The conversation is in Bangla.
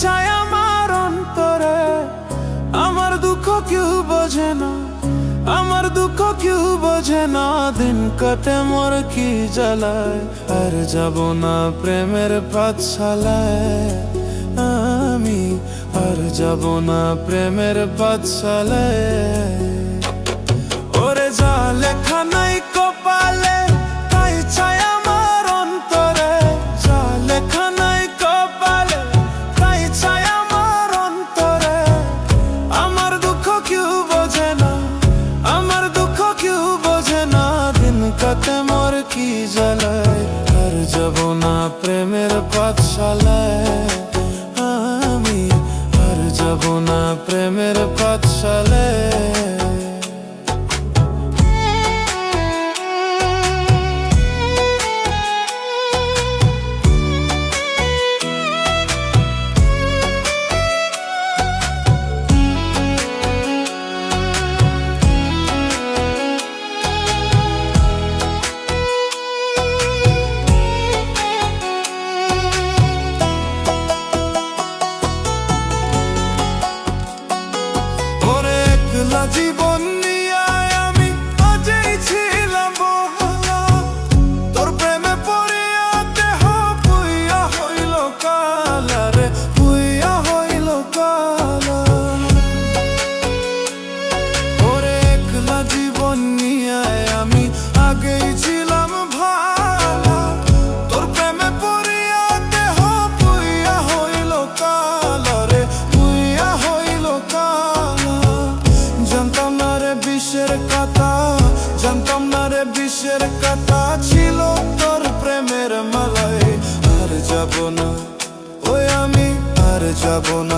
চায় আমার অন্তরে। আমার দুঃখ কেউ বোঝে না, আমার দুঃখ কেউ বোঝে না। দিন কাটে মোর কি জ্বালায়, আর যাব না প্রেমের পাঠশালায় আমি, আর যাব না প্রেমের পাঠশালায়। ওরে যা লেখা নাই কপালে তাই চায় আমার অন্তরে, যা লেখা নাই কপালে তাই চায় আমার অন্তরে। আমার দুঃখ কেউ বোঝে না, আমার দুঃখ কেউ বোঝে না। দিন কাটে মোর কি জ্বালায়, আর যাব না প্রেমের পাঠশালায় আমি, আর যাব না প্রেমের পাঠশালায়। জীবন নিয়ে আমি আজই ছিলাম বহলা, তোর প্রেমে পড়িয়া দেহ পুইয়া হইল কালা রে, পুইয়া হইল কালা। ওরে একলা জীবন নিয়ে আমি আগেই ছিলাম ভালা, তোর প্রেমে পড়িয়া দেহ পুইয়া হইল কালা রে, পুইয়া হইল কালা। জানতাম না রে বিষের কথা, জানতাম না রে বিষের কথা ছিল তোর প্রেমের মালায়। আর যাব না ওই আমি, আর যাব না